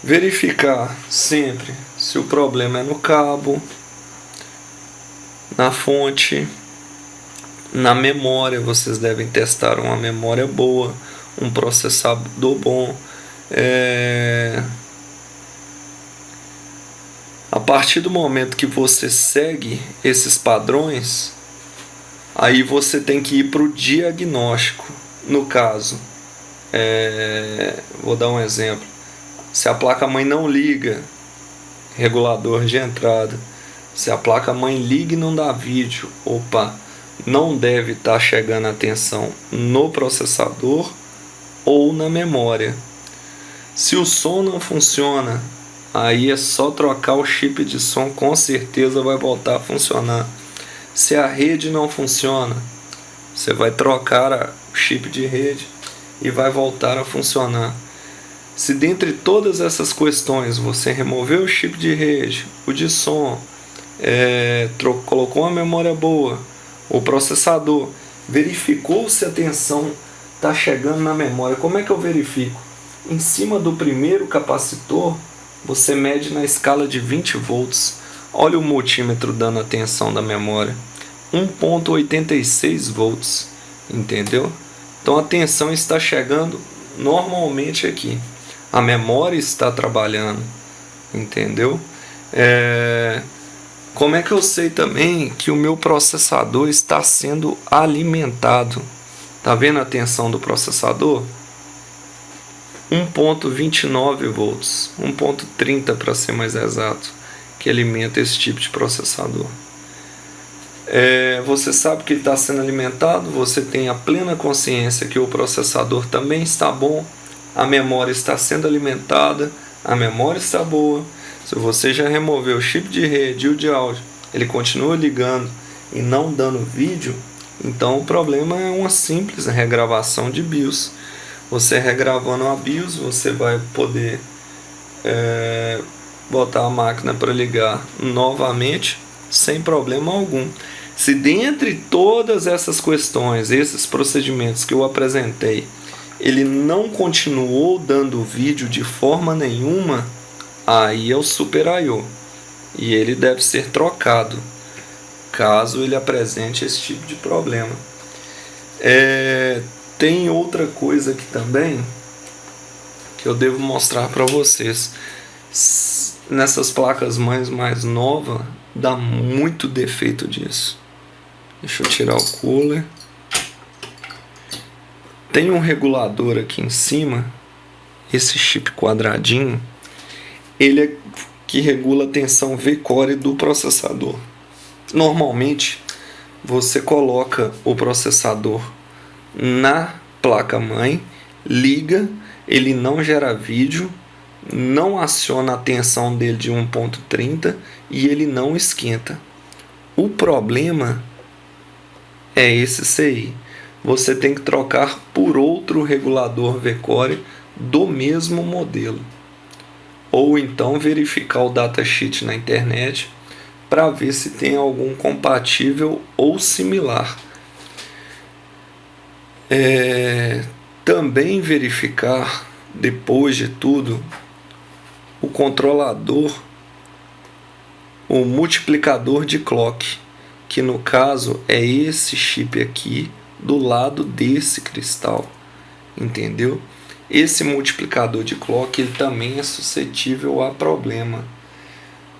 Verificar sempre se o problema é no cabo, na fonte, na memória. Vocês devem testar uma memória boa, um processador bom. A partir do momento que você segue esses padrões, aí você tem que ir para o diagnóstico. No caso, vou dar um exemplo. Se a placa-mãe não liga, regulador de entrada. Se a placa-mãe liga e não dá vídeo, não deve estar chegando a tensão no processador ou na memória. Se o som não funciona, aí é só trocar o chip de som, com certeza vai voltar a funcionar. Se a rede não funciona, você vai trocar o chip de rede e vai voltar a funcionar. Se dentre todas essas questões você removeu o chip de rede, o de som, colocou uma memória boa, o processador, verificou se a tensão está chegando na memória. Como é que eu verifico? Em cima do primeiro capacitor, você mede na escala de 20 volts. Olha o multímetro dando a tensão da memória. 1.86 volts. Entendeu? Então a tensão está chegando normalmente aqui. A memória está trabalhando. Entendeu? Como é que eu sei também que o meu processador está sendo alimentado? Tá vendo a tensão do processador? 1.29 volts, 1.30 para ser mais exato, que alimenta esse tipo de processador. Você sabe que ele está sendo alimentado, você tem a plena consciência que o processador também está bom, a memória está sendo alimentada, a memória está boa. Se você já removeu o chip de rede e o de áudio, ele continua ligando e não dando vídeo, então o problema é uma simples regravação de BIOS. Você regravando a BIOS, você vai poder botar a máquina para ligar novamente sem problema algum. Se dentre todas essas questões, esses procedimentos que eu apresentei, ele não continuou dando vídeo de forma nenhuma, aí é o Super I/O e ele deve ser trocado caso ele apresente esse tipo de problema. Tem outra coisa aqui também que eu devo mostrar para vocês. Nessas placas mães mais novas dá muito defeito disso. Deixa eu tirar o cooler. Tem um regulador aqui em cima, esse chip quadradinho, ele é que regula a tensão V-Core do processador. Normalmente você coloca o processador na placa-mãe, liga, ele não gera vídeo, não aciona a tensão dele de 1.30 e ele não esquenta. O problema é esse CI. Você tem que trocar por outro regulador V-Core do mesmo modelo. Ou então verificar o datasheet na internet para ver se tem algum compatível ou similar. Também verificar, depois de tudo, o controlador, o multiplicador de clock, que no caso é esse chip aqui do lado desse cristal, entendeu? Esse multiplicador de clock ele também é suscetível a problema.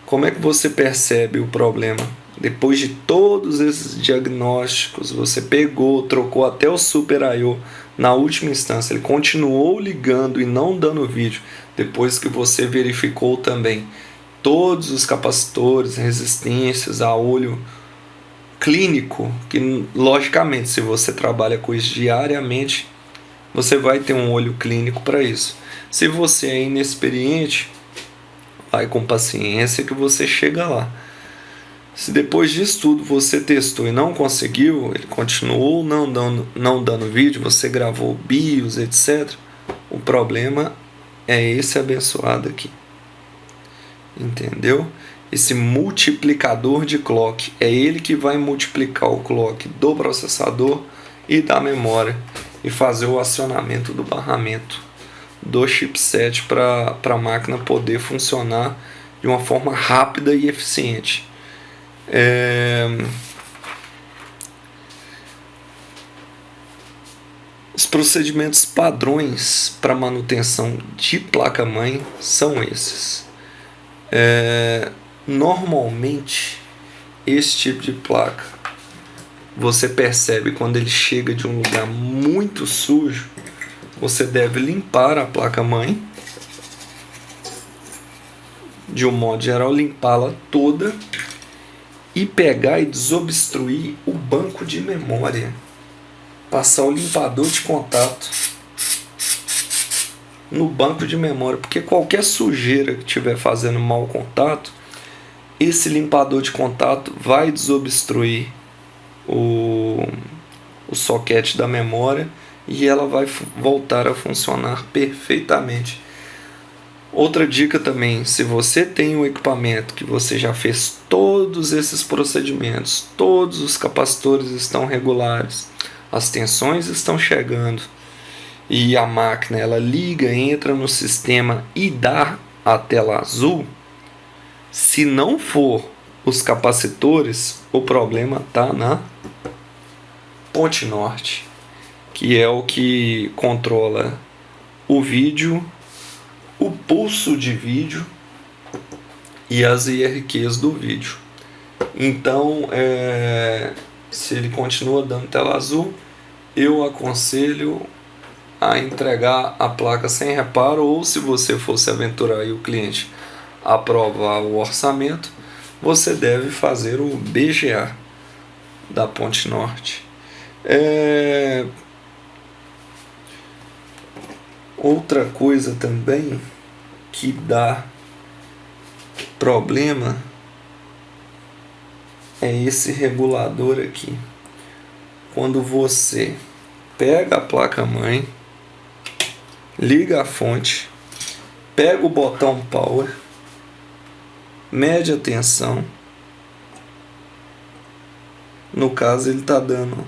Como é que você percebe o problema? Depois de todos esses diagnósticos, você pegou, trocou até o Super I/O. Na última instância, ele continuou ligando e não dando vídeo. Depois que você verificou também todos os capacitores, resistências a olho clínico, que logicamente, se você trabalha com isso diariamente, você vai ter um olho clínico para isso. Se você é inexperiente, vai com paciência que você chega lá. Se depois disso tudo você testou e não conseguiu, ele continuou não dando vídeo, você gravou BIOS, etc. O problema é esse abençoado aqui. Entendeu? Esse multiplicador de clock é ele que vai multiplicar o clock do processador e da memória e fazer o acionamento do barramento do chipset para a máquina poder funcionar de uma forma rápida e eficiente. Os procedimentos padrões para manutenção de placa-mãe são esses. Normalmente, esse tipo de placa, você percebe quando ele chega de um lugar muito sujo, você deve limpar a placa-mãe, de um modo geral, limpá-la toda e pegar e desobstruir o banco de memória. Passar o limpador de contato no banco de memória, porque qualquer sujeira que estiver fazendo mau contato, esse limpador de contato vai desobstruir o soquete da memória e ela vai voltar a funcionar perfeitamente. Outra dica também, se você tem um equipamento que você já fez todos esses procedimentos, todos os capacitores estão regulares, as tensões estão chegando e a máquina ela liga, entra no sistema e dá a tela azul, se não for os capacitores, o problema está na ponte norte, que é o que controla o vídeo, o pulso de vídeo e as IRQs do vídeo. Então, se ele continua dando tela azul, eu aconselho a entregar a placa sem reparo, ou se você for se aventurar e o cliente aprovar o orçamento, você deve fazer o BGA da ponte norte. Outra coisa também que dá problema é esse regulador aqui. Quando você pega a placa-mãe, liga a fonte, pega o botão power, mede a tensão. No caso ele está dando